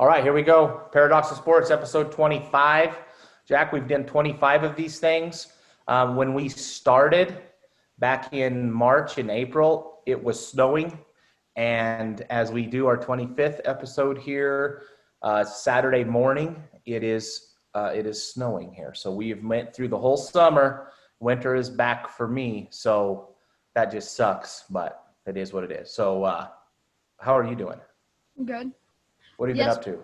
All right, here we go. Paradox of Sports, episode 25. Jack, we've done 25 of these things. When we started back in March and April, it was snowing. And as we do our 25th episode here, Saturday morning, it is snowing here. So we've went through the whole summer. Winter is back for me. So that just sucks, but it is what it is. So how are you doing? Good. What have you been up to?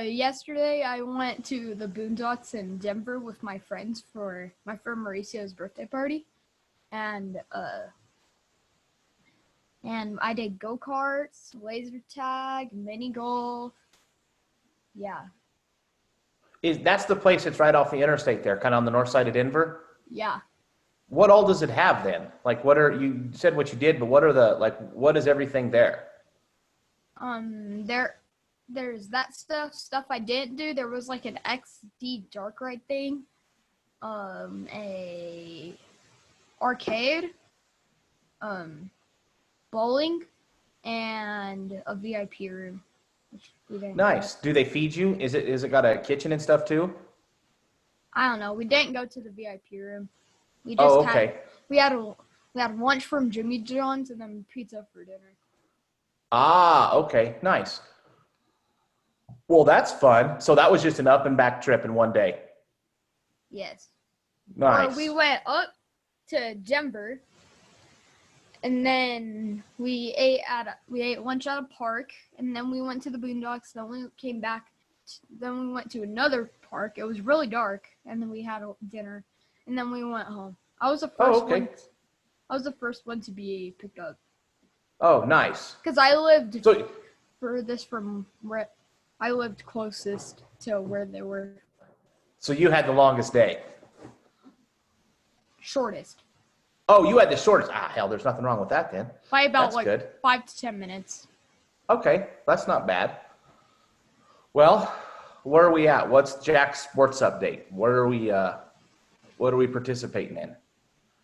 Yesterday I went to the Boondocks in Denver with my friends for my friend Mauricio's birthday party, and I did go-karts, laser tag, mini golf. Yeah. That's the place that's right off the interstate there, kind of on the north side of Denver? Yeah. What all does it have then? Like, you said what you did, but what is everything there? There's that stuff I didn't do. There was like an XD dark ride thing, a arcade, bowling, and a VIP room. Nice. Do they feed you? Is it got a kitchen and stuff too? I don't know. We didn't go to the VIP room. We just had lunch from Jimmy John's and then pizza for dinner. Ah, okay. Nice. Well, that's fun. So that was just an up and back trip in one day. Yes. Nice. We went up to Denver, and then we ate lunch at a park, and then we went to the Boondocks. Then we came back. Then we went to another park. It was really dark, and then we had dinner, and then we went home. I was the first one. I was the first one to be picked up. Oh, nice. Because I lived furthest from where I lived closest to where they were. So you had the longest day? Shortest. Oh, you had the shortest. Ah, hell, there's nothing wrong with that then. By about good. 5 to 10 minutes. Okay, that's not bad. Well, where are we at? What's Jack's sports update? What are we participating in?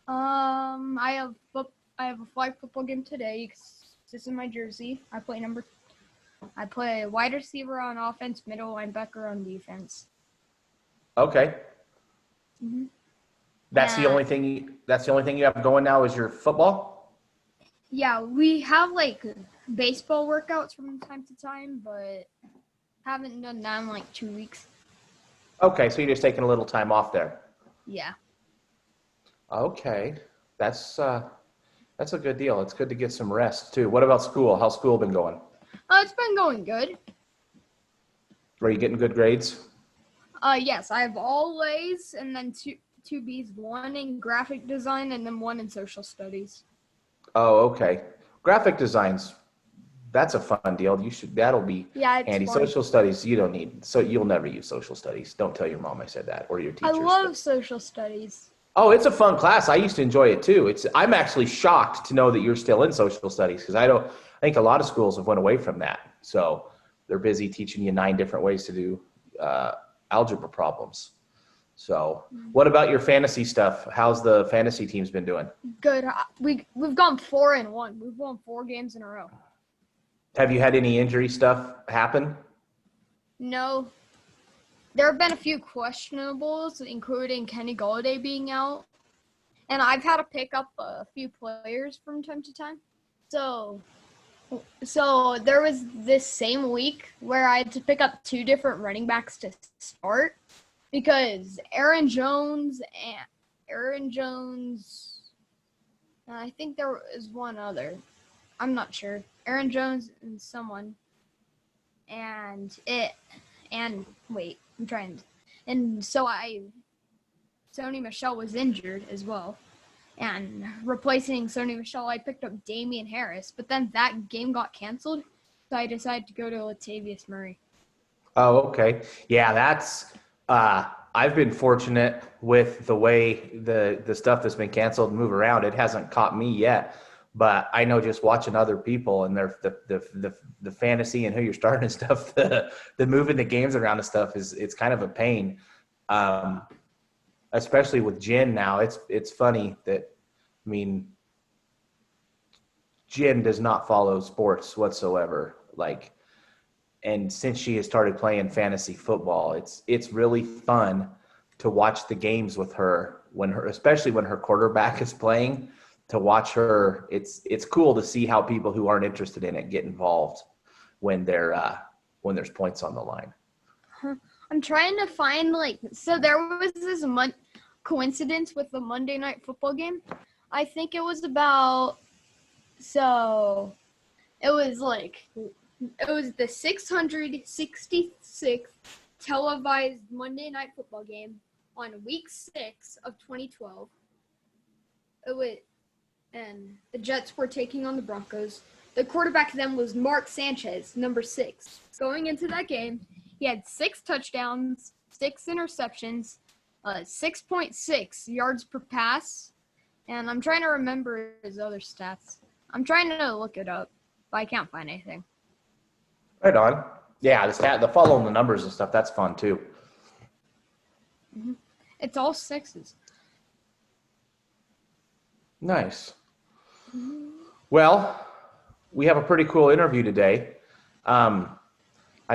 I have a flag football game today. This is my jersey. I play wide receiver on offense, middle linebacker on defense. Okay. Mm-hmm. That's the only thing you have going now is your football? Yeah, we have like baseball workouts from time to time, but haven't done that in like 2 weeks. Okay, so you're just taking a little time off there. Yeah. Okay. That's a good deal. It's good to get some rest too. What about school? How's school been going? It's been going good. Are you getting good grades? Yes, I have all A's and then two B's, one in graphic design and then one in social studies. Oh, okay. Graphic designs, that's a fun deal. That'll be handy. Fun. Social studies, you don't need, so you'll never use social studies. Don't tell your mom I said that or your teachers. I love social studies. Oh, it's a fun class. I used to enjoy it too. I'm actually shocked to know that you're still in social studies because I think a lot of schools have went away from that. So they're busy teaching you 9 different ways to do algebra problems. So what about your fantasy stuff? How's the fantasy teams been doing? Good. We've gone 4-1. We've won 4 games in a row. Have you had any injury stuff happen? No. There have been a few questionables, including Kenny Golladay being out. And I've had to pick up a few players from time to time. So there was this same week where I had to pick up 2 different running backs to start because Aaron Jones, I think there was one other. I'm not sure. Aaron Jones and someone. And so Sony Michel was injured as well. And replacing Sony Michel, I picked up Damian Harris. But then that game got canceled, so I decided to go to Latavius Murray. Oh, okay. Yeah, that's I've been fortunate with the way the stuff that's been canceled move around. It hasn't caught me yet. But I know just watching other people and the fantasy and who you're starting and stuff, the moving the games around and stuff it's kind of a pain. Especially with Jen now. It's funny that, I mean, Jen does not follow sports whatsoever. Like, And since she has started playing fantasy football, it's really fun to watch the games with her especially when her quarterback is playing, to watch her. It's cool to see how people who aren't interested in it get involved when there's points on the line. I'm trying to find so there was this coincidence with the Monday Night Football game. I think it was the 666th televised Monday Night Football game on week 6 of 2012. And the Jets were taking on the Broncos. The quarterback then was Mark Sanchez, number 6. Going into that game, he had 6 touchdowns, 6 interceptions, 6.6 yards per pass, and I'm trying to remember his other stats. I'm trying to look it up, but I can't find anything. Right on. Yeah, the following the numbers and stuff, that's fun too. Mm-hmm. It's all 6s. Nice. Well, we have a pretty cool interview today. I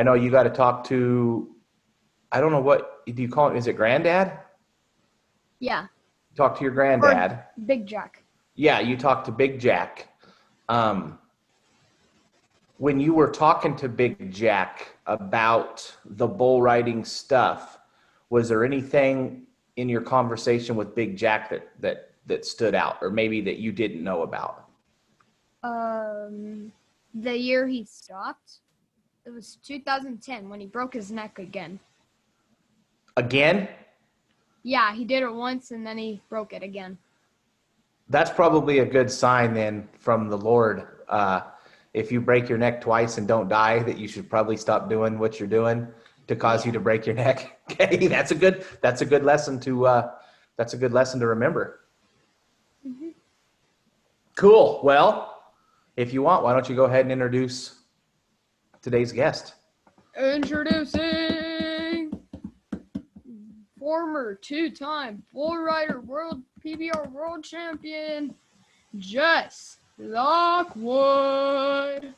know you got to talk to, I don't know, what do you call it? Is it granddad? Yeah. Talk to your granddad. Or Big Jack. Yeah, you talked to Big Jack. When you were talking to Big Jack about the bull riding stuff, was there anything in your conversation with Big Jack that stood out, or maybe that you didn't know about? The year he stopped, it was 2010 when he broke his neck again. Again? Yeah, he did it once and then he broke it again. That's probably a good sign then from the Lord. If you break your neck twice and don't die, that you should probably stop doing what you're doing to cause you to break your neck. Okay, that's a good lesson to remember. Mm-hmm. Cool. Well, if you want, why don't you go ahead and introduce today's guest? Introducing former 2-time bull rider world PBR World Champion, Jess Lockwood.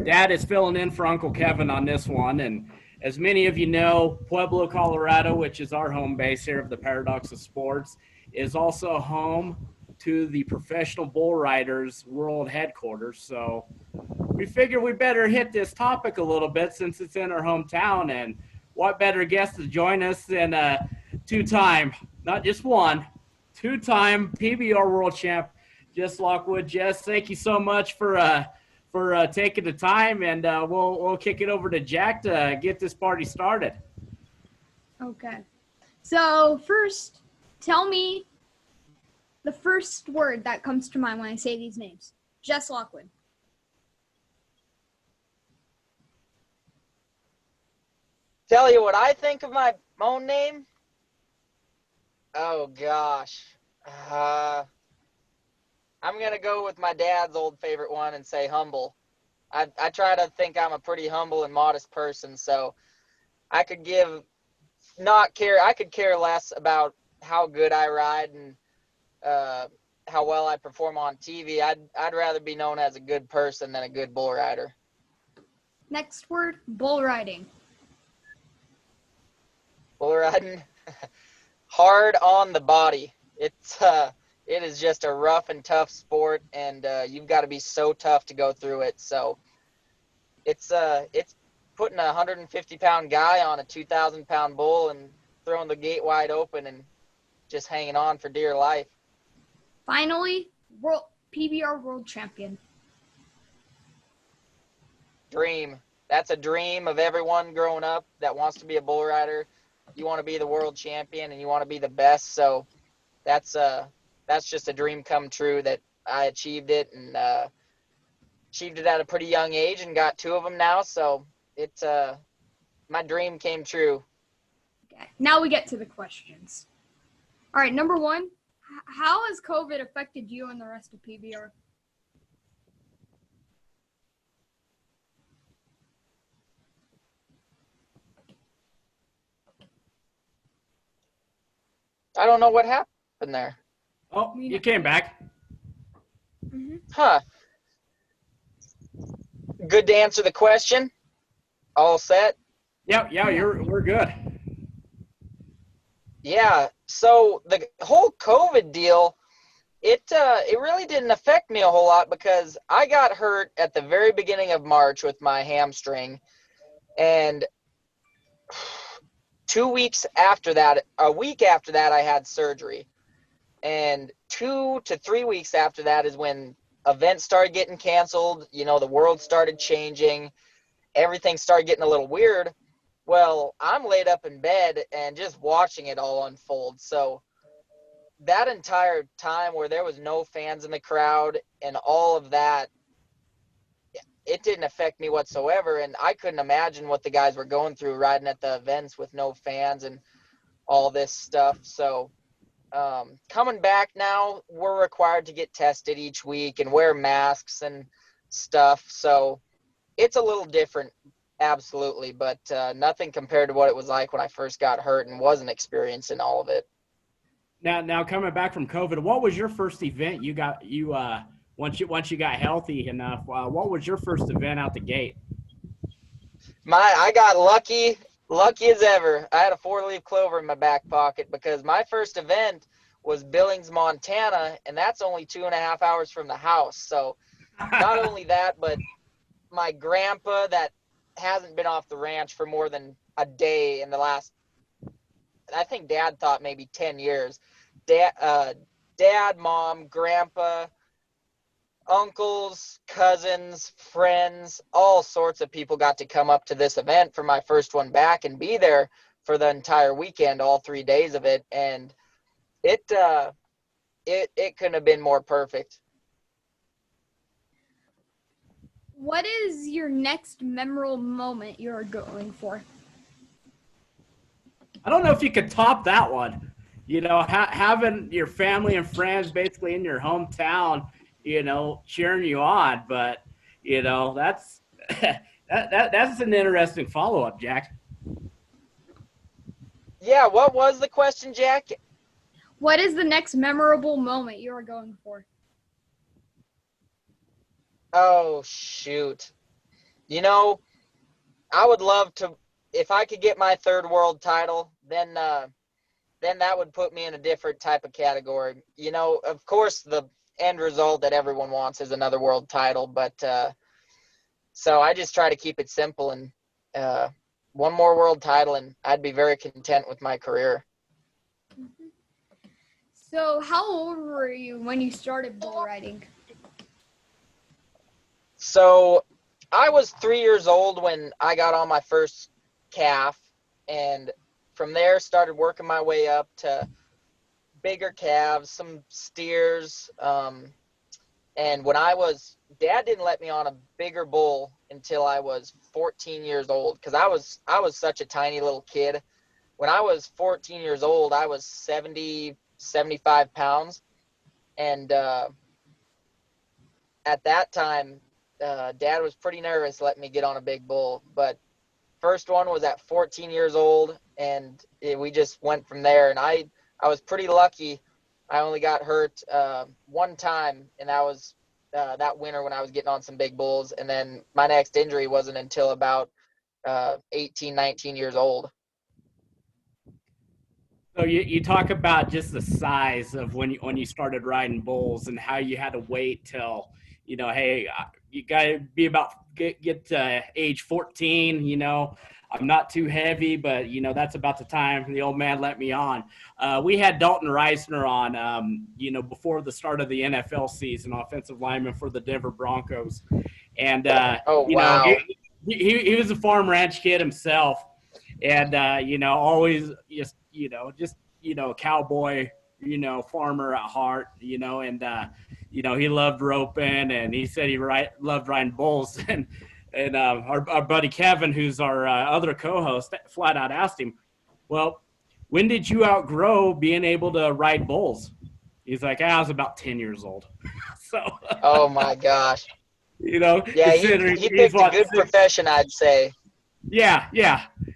Dad is filling in for Uncle Kevin on this one, and as many of you know, Pueblo, Colorado, which is our home base here of the Paradox of Sports, is also home to the Professional Bull Riders World Headquarters. So we figure we better hit this topic a little bit since it's in our hometown, and what better guest to join us than a 2-time, not just one, 2-time PBR World Champ, Jess Lockwood. Jess, thank you so much for taking the time, and we'll kick it over to Jack to get this party started. Okay. So first, tell me the first word that comes to mind when I say these names. Jess Lockwood. Tell you what I think of my own name? Oh, gosh. I'm going to go with my dad's old favorite one and say humble. I try to think I'm a pretty humble and modest person, so I could care less about how good I ride and how well I perform on TV. I'd rather be known as a good person than a good bull rider. Next word, bull riding. Bull riding, hard on the body. It is just a rough and tough sport, and you've got to be so tough to go through it. So it's putting a 150-pound guy on a 2,000-pound bull and throwing the gate wide open and just hanging on for dear life. Finally, PBR World Champion. Dream. That's a dream of everyone growing up that wants to be a bull rider. You want to be the world champion and you want to be the best. So that's just a dream come true that I achieved it, and achieved it at a pretty young age and got 2 of them now. So it's my dream came true. Okay. Now we get to the questions. All right. Number 1, how has COVID affected you and the rest of PBR? I don't know what happened there. Oh, you came back. Mm-hmm. Huh. Good to answer the question. All set? Yeah, we're good. Yeah. So the whole COVID deal, it really didn't affect me a whole lot because I got hurt at the very beginning of March with my hamstring, and 2 weeks after that, a week after that, I had surgery, and 2 to 3 weeks after that is when events started getting canceled. You know, the world started changing, everything started getting a little weird. Well, I'm laid up in bed and just watching it all unfold. So that entire time where there was no fans in the crowd and all of that, it didn't affect me whatsoever. And I couldn't imagine what the guys were going through riding at the events with no fans and all this stuff. So coming back now, we're required to get tested each week and wear masks and stuff. So it's a little different, absolutely, but nothing compared to what it was like when I first got hurt and wasn't experiencing all of it. Now coming back from COVID, what was your first event once you got healthy enough? What was your first event out the gate? I got lucky as ever. I had a 4-leaf clover in my back pocket because my first event was Billings, Montana, and that's only 2.5 hours from the house. So not only that, but my grandpa that hasn't been off the ranch for more than a day in the last, I think Dad thought maybe 10 years. Dad, Mom, Grandpa, uncles, cousins, friends, all sorts of people got to come up to this event for my first one back and be there for the entire weekend, all 3 days of it. And it couldn't have been more perfect. What is your next memorable moment you're going for? I don't know if you could top that one. You know, having your family and friends basically in your hometown, you know, cheering you on. But, you know, that's that's an interesting follow-up, Jack. Yeah, what was the question, Jack? What is the next memorable moment you are going for? Oh, shoot. You know, I would love to, if I could get my third world title, then that would put me in a different type of category. You know, of course, the end result that everyone wants is another world title, but so I just try to keep it simple and one more world title, and I'd be very content with my career. So how old were you when you started bull riding? So I was 3 years old when I got on my first calf, and from there started working my way up to bigger calves, some steers. And when Dad didn't let me on a bigger bull until I was 14 years old, because I was such a tiny little kid. When I was 14 years old, I was 75 pounds. And at that time, Dad was pretty nervous letting me get on a big bull. But first one was at 14 years old, and we just went from there. And I was pretty lucky. I only got hurt one time, and that was that winter when I was getting on some big bulls. And then my next injury wasn't until about 18, 19 years old. So you talk about just the size of when you started riding bulls and how you had to wait till, you know, hey, you got to be get to age 14, you know, I'm not too heavy, but, you know, that's about the time the old man let me on. We had Dalton Reisner on, you know, before the start of the NFL season, offensive lineman for the Denver Broncos. And, you Wow. know, he was a farm ranch kid himself. And, you know, always just, a cowboy, you know, farmer at heart, you know, and, you know, he loved roping, and he said he loved riding bulls. And our buddy Kevin, who's our other co-host, flat out asked him, well, when did you outgrow being able to ride bulls? He's like, I was about 10 years old. So. Oh, my gosh. You know. Yeah, he picked a good profession, I'd say. Yeah.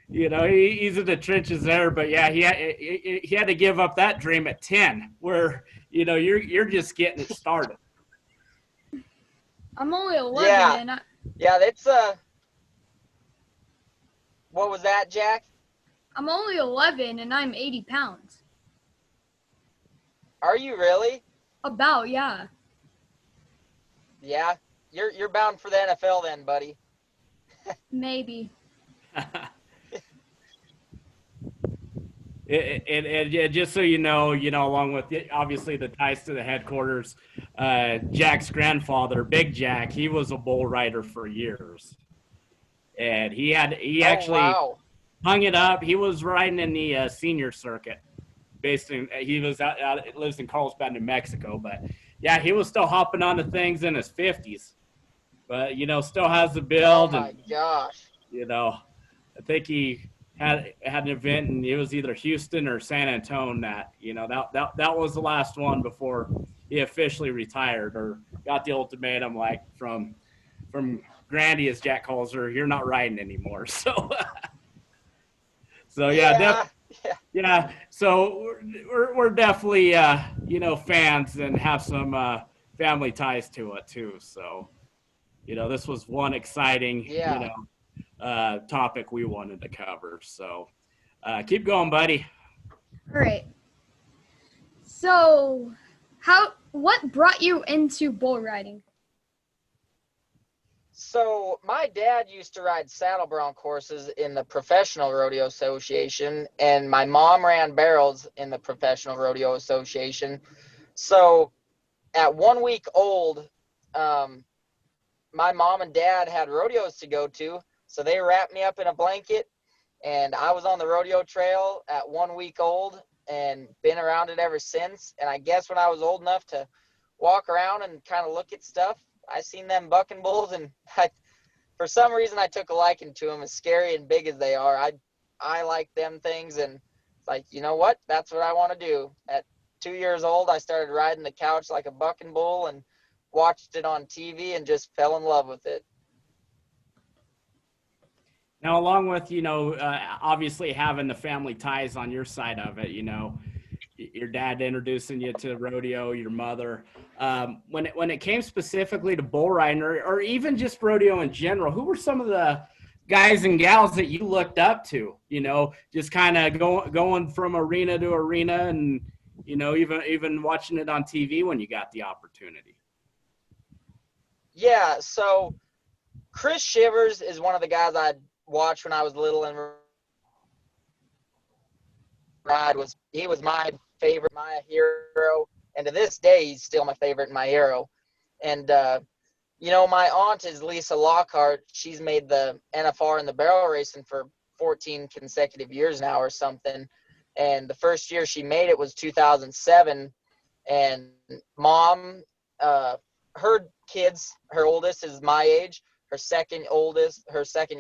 You know, he's in the trenches there, but yeah, he had to give up that dream at 10, where, you know, you're just getting it started. I'm only 11, Yeah, that's What was that, Jack? I'm only 11 and I'm 80 pounds. Are you really? About, yeah. Yeah. You're bound for the NFL then, buddy. Maybe. And just so you know, along with obviously the ties to the headquarters, Jack's grandfather, Big Jack, he was a bull rider for years, and he actually wow. hung it up. He was riding in the senior circuit, he was lives in Carlsbad, New Mexico, but yeah, he was still hopping onto things in his 50s, but still has the build. Oh my gosh. I think he had an event, and it was either Houston or San Antonio that was the last one before he officially retired or got the ultimatum, like from Grandy, as Jack calls her, you're not riding anymore. So yeah. So we're definitely fans and have some family ties to it too. So this was one exciting topic we wanted to cover. So keep going, buddy. All right. So, what brought you into bull riding? So my dad used to ride saddle bronc horses in the Professional Rodeo Association, and my mom ran barrels in the Professional Rodeo Association. So at 1 week old, my mom and dad had rodeos to go to, so they wrapped me up in a blanket, and I was on the rodeo trail at 1 week old and been around it ever since. And I guess when I was old enough to walk around and kind of look at stuff, I seen them bucking bulls, and for some reason I took a liking to them. As scary and big as they are, I like them things, and it's like, you know what? That's what I want to do. At 2 years old, I started riding the couch like a bucking bull and watched it on TV and just fell in love with it. Now, along with obviously having the family ties on your side of it, your dad introducing you to rodeo, your mother. When it came specifically to bull riding or even just rodeo in general, who were some of the guys and gals that you looked up to? Just kind of going from arena to arena, and even watching it on TV when you got the opportunity. Yeah, so Chris Shivers is one of the guys I'd watched when I was little, and he was my favorite, my hero, and to this day he's still my favorite and my hero. And my aunt is Lisa Lockhart. She's made the NFR in the barrel racing for 14 consecutive years now or something, and the first year she made it was 2007. And mom, her kids, her oldest is my age, her second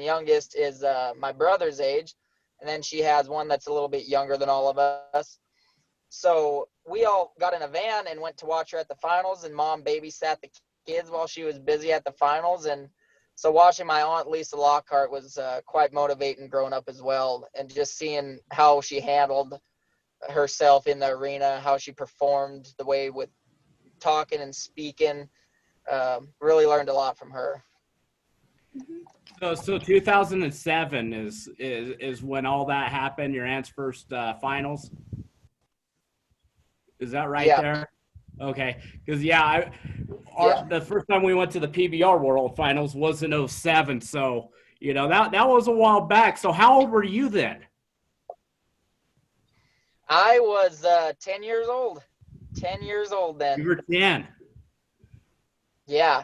youngest is my brother's age, and then she has one that's a little bit younger than all of us. So we all got in a van and went to watch her at the finals, and mom babysat the kids while she was busy at the finals. And so watching my aunt Lisa Lockhart was quite motivating growing up as well, and just seeing how she handled herself in the arena, how she performed, the way with talking and speaking, really learned a lot from her. So 2007 is when all that happened. Your aunt's first finals. Is that right there? Okay, because the first time we went to the PBR World Finals was in 2007. So that was a while back. So how old were you then? I was 10 years old. 10 years old then. You were 10. Yeah.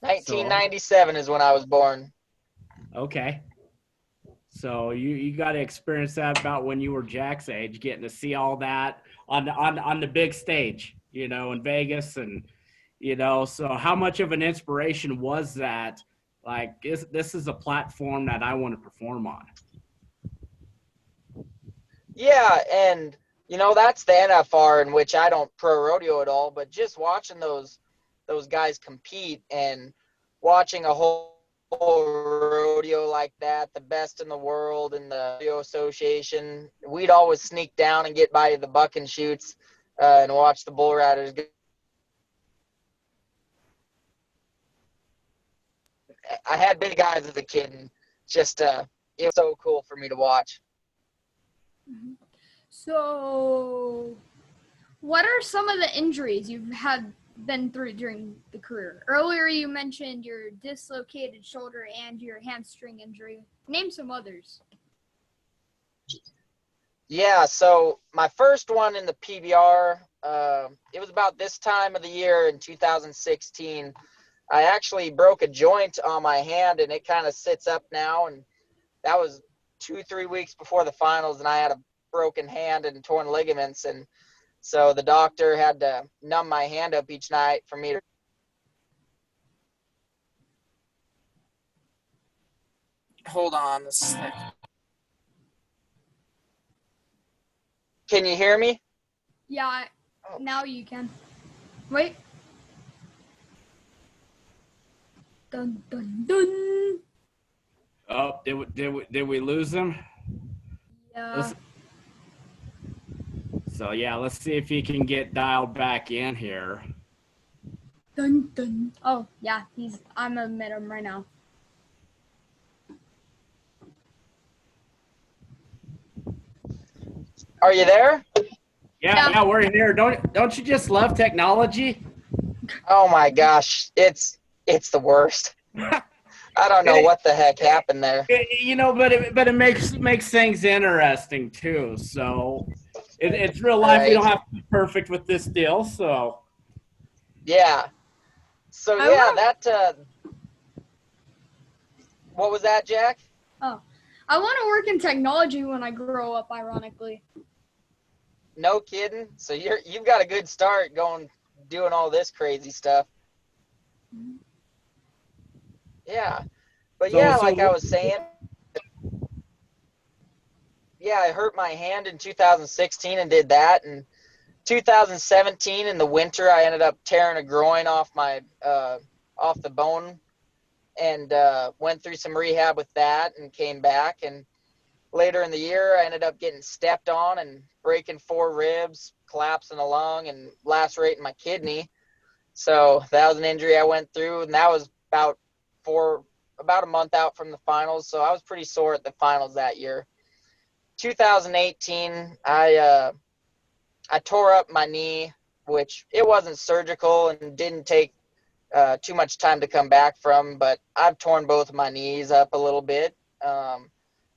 1997 is when I was born. Okay. So you got to experience that about when you were Jack's age, getting to see all that on the big stage, in Vegas. And, so how much of an inspiration was that? Like, this is a platform that I want to perform on. Yeah, and, that's the NFR, in which I don't pro rodeo at all, but just watching those guys compete and watching a whole rodeo like that, the best in the world in the rodeo association, we'd always sneak down and get by the buck and shoots and watch the bull riders. I had big eyes as a kid, and just it was so cool for me to watch. So, what are some of the injuries you've been through during the career? Earlier, you mentioned your dislocated shoulder and your hamstring injury. Name some others. Yeah, so my first one in the PBR, it was about this time of the year in 2016. I actually broke a joint on my hand, and it kind of sits up now, and that was 2-3 weeks before the finals, and I had a broken hand and torn ligaments, and so the doctor had to numb my hand up each night for me to. Hold on a second. Can you hear me? Yeah, now you can. Wait. Dun, dun, dun. Oh, did we lose him? Yeah. So yeah, let's see if he can get dialed back in here. Dun, dun. Oh, yeah, I'm gonna admit him right now. Are you there? Yeah, we're here. Don't you just love technology? Oh my gosh, it's the worst. I don't know what the heck happened there. But it makes things interesting too. So it's real life. Right. We don't have to be perfect with this deal. So Yeah. So what was that, Jack? Oh, I want to work in technology when I grow up, ironically. No kidding. So you've got a good start doing all this crazy stuff. Yeah. But like I was saying, I hurt my hand in 2016 and did that. And 2017 in the winter, I ended up tearing a groin off the bone, and went through some rehab with that and came back. And later in the year, I ended up getting stepped on and breaking 4 ribs, collapsing a lung, and lacerating my kidney. So that was an injury I went through, and that was about a month out from the finals. So I was pretty sore at the finals that year. 2018, I tore up my knee, which it wasn't surgical and didn't take too much time to come back from, but I've torn both of my knees up a little bit.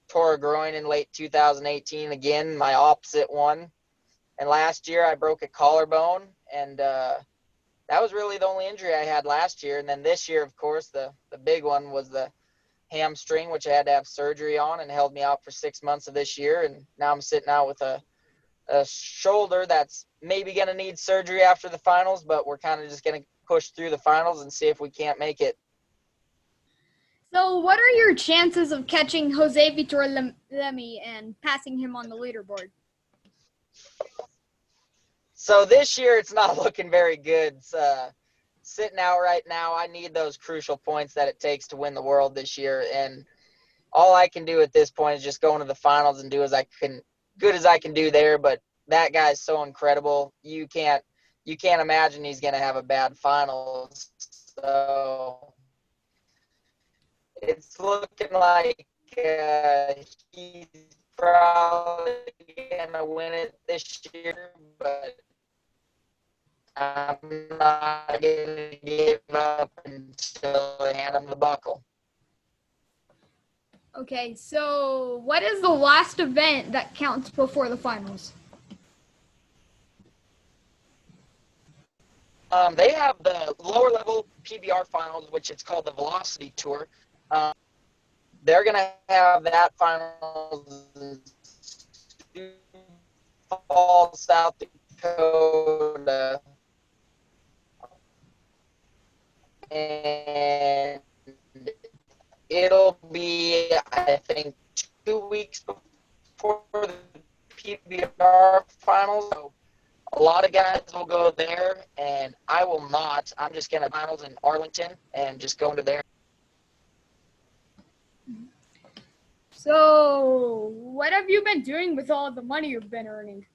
Tore a groin in late 2018 again, my opposite one. And last year I broke a collarbone, and that was really the only injury I had last year. And then this year, of course, the big one was the hamstring, which I had to have surgery on and held me out for 6 months of this year. And now I'm sitting out with a shoulder that's maybe going to need surgery after the finals, but we're kind of just going to push through the finals and see if we can't make it. So what are your chances of catching Jose Vitor Lemi and passing him on the leaderboard? So this year it's not looking very good. It's sitting out right now. I need those crucial points that it takes to win the world this year, and all I can do at this point is just go into the finals and do good as I can do there. But that guy's so incredible. You can't imagine he's going to have a bad finals. So it's looking like he's probably going to win it this year, but I'm not going to give up until I hand him the buckle. Okay, so what is the last event that counts before the finals? They have the lower level PBR finals, which it's called the Velocity Tour. They're going to have that finals in Sioux Falls, South Dakota. And it'll be, I think, 2 weeks before the PBR finals. So a lot of guys will go there, and I will not. I'm just going to finals in Arlington and just go into there. So what have you been doing with all the money you've been earning?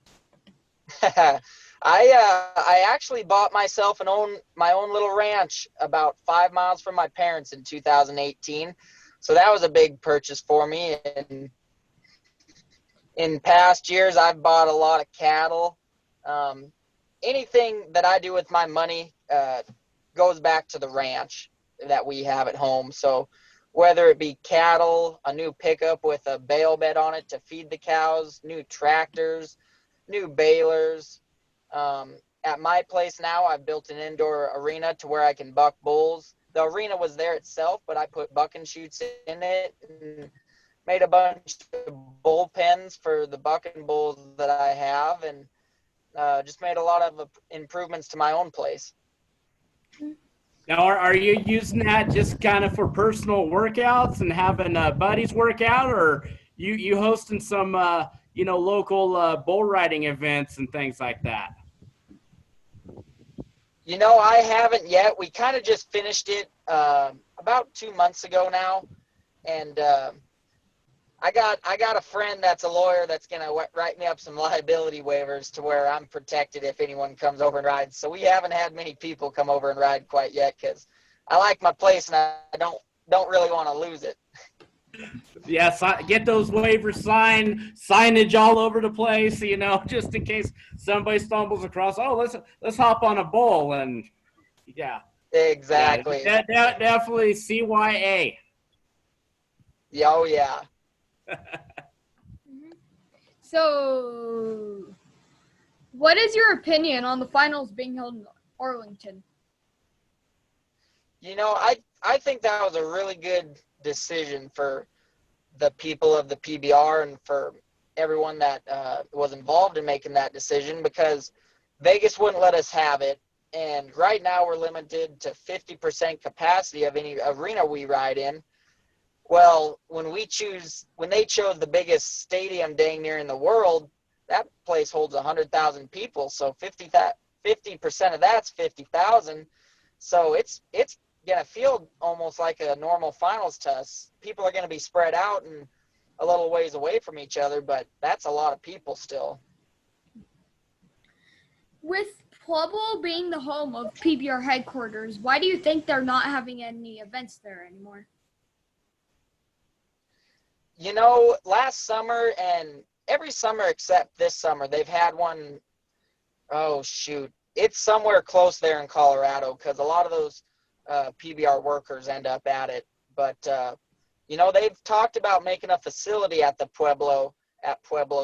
I actually bought myself my own little ranch about 5 miles from my parents in 2018. So that was a big purchase for me. And in past years, I've bought a lot of cattle. Anything that I do with my money goes back to the ranch that we have at home. So whether it be cattle, a new pickup with a bale bed on it to feed the cows, new tractors, new balers. At my place now, I've built an indoor arena to where I can buck bulls. The arena was there itself, but I put bucking chutes in it and made a bunch of bull pens for the bucking bulls that I have, and just made a lot of improvements to my own place. Now, are you using that just kind of for personal workouts and having buddies work out, or you hosting some local bull riding events and things like that? I haven't yet. We kind of just finished it about 2 months ago now, and I got a friend that's a lawyer that's gonna write me up some liability waivers to where I'm protected if anyone comes over and rides. So we haven't had many people come over and ride quite yet because I like my place and I don't really want to lose it. Yes, get those waivers signage all over the place, just in case somebody stumbles across. Oh, let's hop on a bull, and yeah, exactly. Yeah, definitely CYA. Yeah, oh yeah. So, what is your opinion on the finals being held in Arlington? I think that was a really good decision for the people of the PBR and for everyone that was involved in making that decision, because Vegas wouldn't let us have it. And right now we're limited to 50% capacity of any arena we ride in. Well, when they chose the biggest stadium dang near in the world, that place holds 100,000 people. So 50% of that's 50,000. So it's going to feel almost like a normal finals to us. People are going to be spread out and a little ways away from each other, but that's a lot of people still. With Pueblo being the home of PBR headquarters, why do you think they're not having any events there anymore? Last summer and every summer except this summer, they've had one. Oh, shoot. It's somewhere close there in Colorado because a lot of those PBR workers end up at it. But, they've talked about making a facility at Pueblo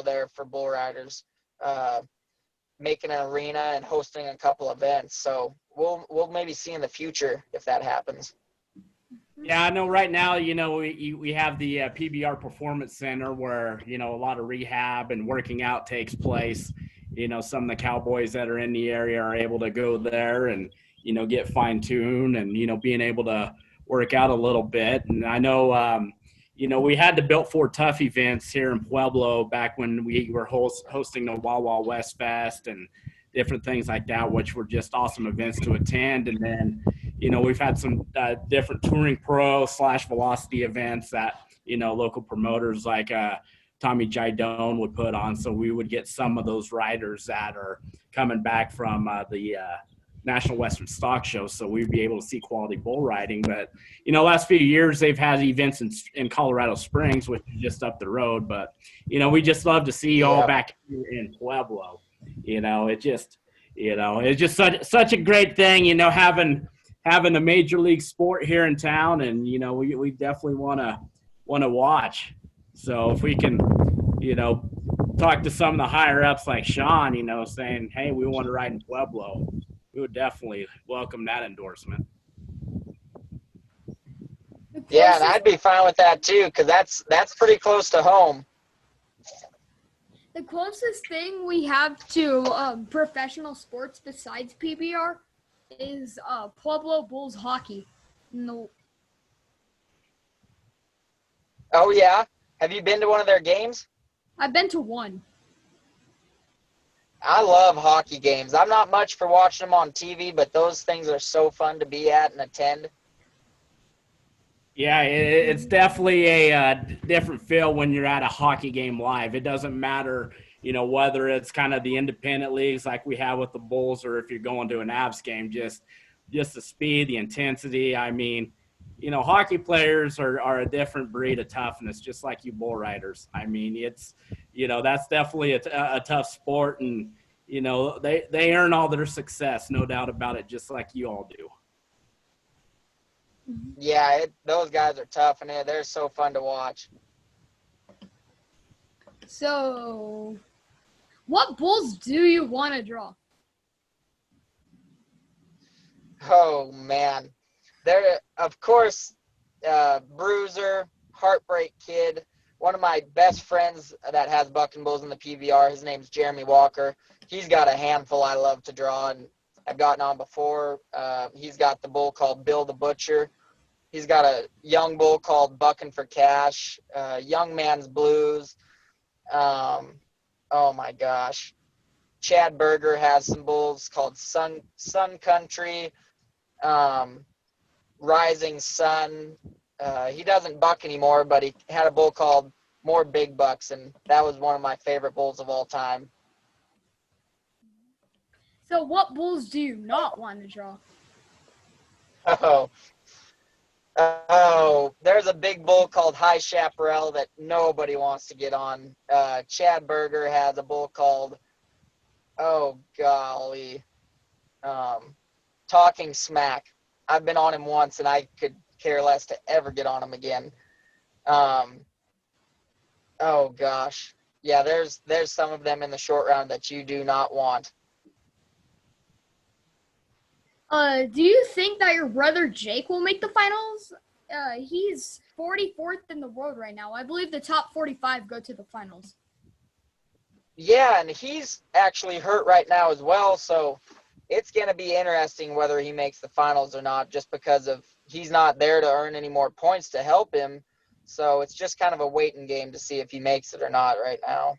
there for bull riders, making an arena and hosting a couple events. So we'll maybe see in the future if that happens. Yeah, I know right now, we have the PBR Performance Center where, a lot of rehab and working out takes place. Some of the cowboys that are in the area are able to go there and, get fine-tuned and, being able to work out a little bit. And I know, we had the Built for Tough events here in Pueblo back when we were hosting the Wawa West Fest and different things like that, which were just awesome events to attend. And then, we've had some different touring pro / velocity events that, local promoters like Tommy Jidone would put on. So we would get some of those riders that are coming back from the National Western Stock Show. So we'd be able to see quality bull riding. But, last few years they've had events in Colorado Springs, which is just up the road. But, we just love to see you all back here in Pueblo. It's just such a great thing, having a major league sport here in town, and we definitely want to watch. So if we can talk to some of the higher ups like Sean, saying, hey, we want to ride in Pueblo, we would definitely welcome that endorsement. Yeah, and I'd be fine with that too, because that's pretty close to home. The closest thing we have to professional sports besides PBR is Pueblo Bulls hockey. No. Oh, yeah? Have you been to one of their games? I've been to one. I love hockey games. I'm not much for watching them on TV, but those things are so fun to be at and attend. Yeah, it's definitely a different feel when you're at a hockey game live. It doesn't matter, whether it's kind of the independent leagues like we have with the Bulls, or if you're going to an Avs game, just the speed, the intensity. I mean, hockey players are a different breed of toughness, just like you bull riders. I mean, it's, that's definitely a tough sport, and, they earn all their success, no doubt about it, just like you all do. Yeah, those guys are tough, and they're so fun to watch. So, what bulls do you want to draw? Oh, man. There, of course, Bruiser, Heartbreak Kid, one of my best friends that has bucking bulls in the PBR. His name's Jeremy Walker. He's got a handful I love to draw, and I've gotten on before. He's got the bull called Bill the Butcher. He's got a young bull called Bucking for Cash, Young Man's Blues. Oh, my gosh. Chad Berger has some bulls called Sun Country, Rising Sun. He doesn't buck anymore, but he had a bull called More Big Bucks, and that was one of my favorite bulls of all time. So, what bulls do you not want to draw? Oh, there's a big bull called High Chaparral that nobody wants to get on. Chad Berger has a bull called, oh golly, Talking Smack. I've been on him once, and I could care less to ever get on him again. Oh gosh, yeah. There's some of them in the short round that you do not want. Do you think that your brother Jake will make the finals? He's 44th in the world right now. I believe the top 45 go to the finals. Yeah, and he's actually hurt right now as well, so it's going to be interesting whether he makes the finals or not, just because of he's not there to earn any more points to help him. So it's just kind of a waiting game to see if he makes it or not right now.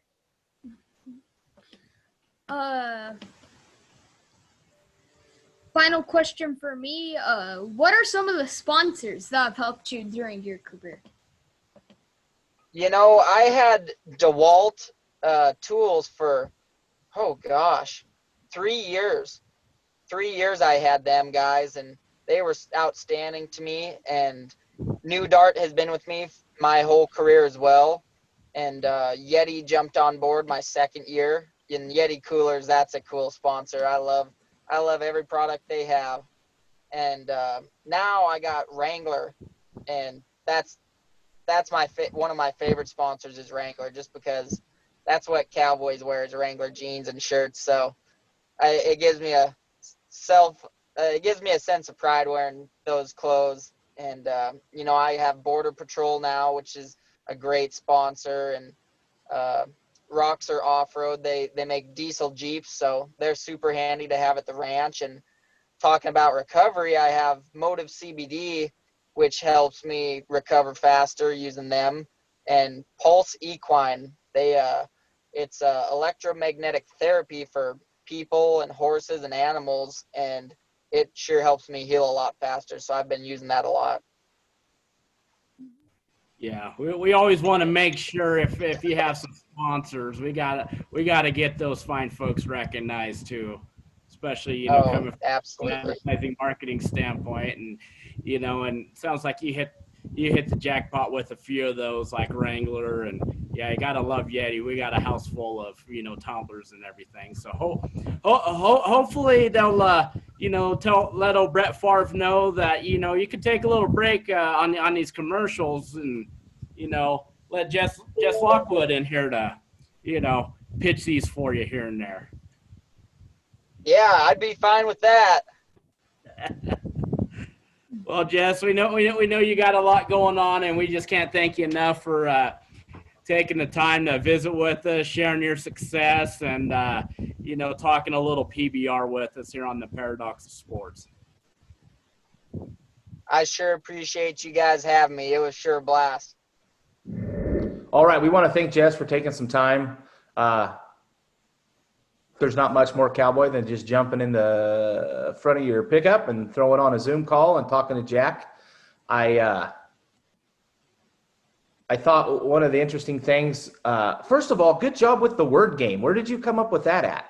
Final question for me. What are some of the sponsors that have helped you during your career? I had DeWalt tools for, oh gosh, 3 years. 3 years I had them guys, and they were outstanding to me. And New Dart has been with me my whole career as well. And Yeti jumped on board my second year. And Yeti coolers, that's a cool sponsor. I love every product they have. And now I got Wrangler, and that's one of my favorite sponsors is Wrangler, just because that's what cowboys wear is Wrangler jeans and shirts. So it gives me a sense of pride wearing those clothes. And I have Border Patrol now, which is a great sponsor, and Roxor Off-Road, they make diesel Jeeps, so they're super handy to have at the ranch. And talking about recovery, I have Motive CBD, which helps me recover faster using them, and Pulse Equine. It's electromagnetic therapy for people and horses and animals, and it sure helps me heal a lot faster, so I've been using that a lot. Yeah, we always want to make sure if you have some sponsors, we gotta get those fine folks recognized too, especially coming from absolutely. an advertising marketing standpoint, and and it sounds like you hit the jackpot with a few of those like Wrangler, and yeah, you gotta love Yeti. We got a house full of tumblers and everything. So hopefully they'll let old Brett Favre know that you could take a little break on these commercials, and let Jess Lockwood in here to pitch these for you here and there. Yeah, I'd be fine with that. Well, Jess, we know you got a lot going on, and we just can't thank you enough for taking the time to visit with us, sharing your success, and talking a little PBR with us here on the Paradox of Sports. I sure appreciate you guys having me. It was sure a blast. All right, we want to thank Jess for taking some time. There's not much more cowboy than just jumping in the front of your pickup and throwing on a Zoom call and talking to Jack. I thought one of the interesting things, first of all, good job with the word game. Where did you come up with that at?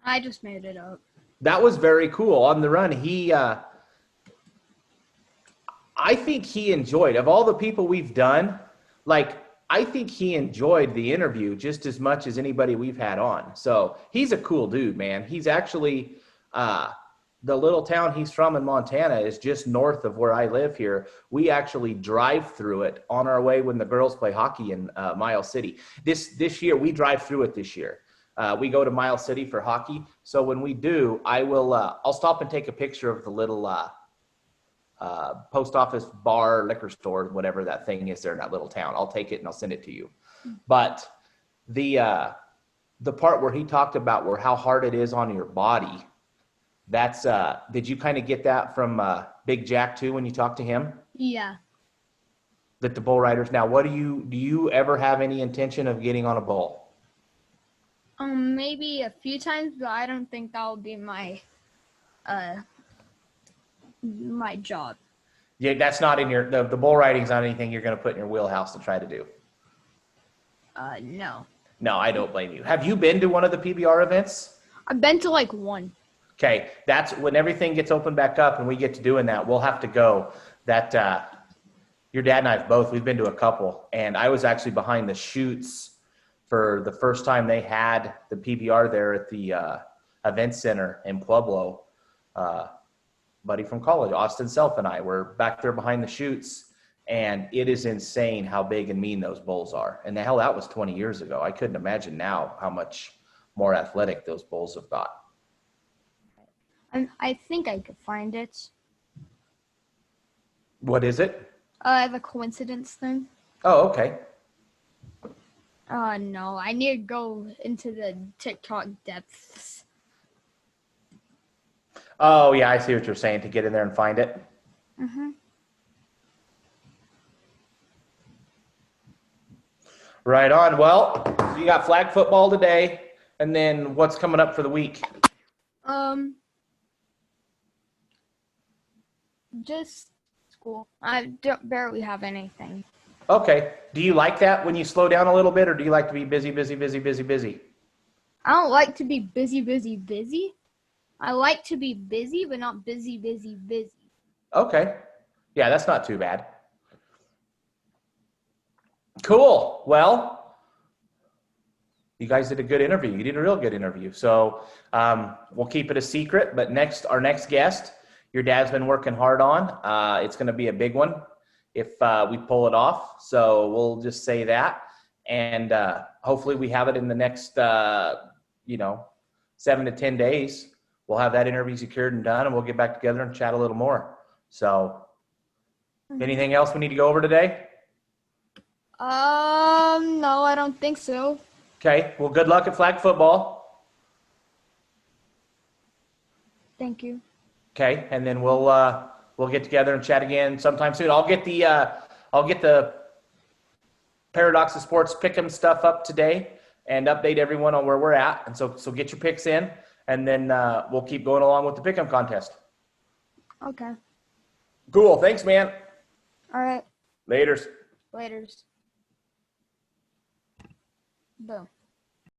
I just made it up. That was very cool. On the run, I think he enjoyed, of all the people we've done, like, I think he enjoyed the interview just as much as anybody we've had on. So he's a cool dude, man. He's actually, the little town he's from in Montana is just north of where I live here. We actually drive through it on our way when the girls play hockey in Miles City. This year, we drive through it this year. We go to Miles City for hockey. So when we do, I'll stop and take a picture of the little post office bar, liquor store, whatever that thing is there in that little town. I'll take it and I'll send it to you. But the part where he talked about how hard it is on your body, that's did you kind of get that from Big Jack too when you talked to him? Yeah. That the bull riders. Now, do you ever have any intention of getting on a bull? Maybe a few times, but I don't think that'll be my my job. Yeah, that's not in the bull riding's not anything you're going to put in your wheelhouse to try to do. No. No, I don't blame you. Have you been to one of the PBR events? I've been to like one. Okay, that's when everything gets opened back up and we get to doing that. We'll have to go. That your dad and I have both. We've been to a couple, and I was actually behind the chutes for the first time they had the PBR there at the event center in Pueblo. Buddy from college, Austin Self, and I were back there behind the chutes, and it is insane how big and mean those bulls are. And the hell, that was 20 years ago. I couldn't imagine now how much more athletic those bulls have got. I think I could find it. What is it? The coincidence thing. Oh, okay. No, I need to go into the TikTok depths. Oh, yeah, I see what you're saying, to get in there and find it. Mm-hmm. Right on. Well, so you got flag football today, and then what's coming up for the week? Just school. I don't barely have anything. Okay. Do you like that when you slow down a little bit, or do you like to be busy, busy, busy, busy, busy? I don't like to be busy, busy, busy. I like to be busy, but not busy, busy, busy. Okay. Yeah, that's not too bad. Cool. Well, you guys did a good interview. You did a real good interview. So we'll keep it a secret, but our next guest, your dad's been working hard on. It's going to be a big one if we pull it off. So we'll just say that. And hopefully we have it in the next, 7 to 10 days. We'll have that interview secured and done, and we'll get back together and chat a little more. So anything else we need to go over today? No, I don't think so. Okay. Well, good luck at flag football. Thank you. Okay. And then we'll get together and chat again sometime soon. I'll get the Paradox of Sports Pick'em stuff up today and update everyone on where we're at. And so get your picks in, and then we'll keep going along with the Pick'em contest. Okay. Cool. Thanks, man. All right. Laters. Laters. Boom.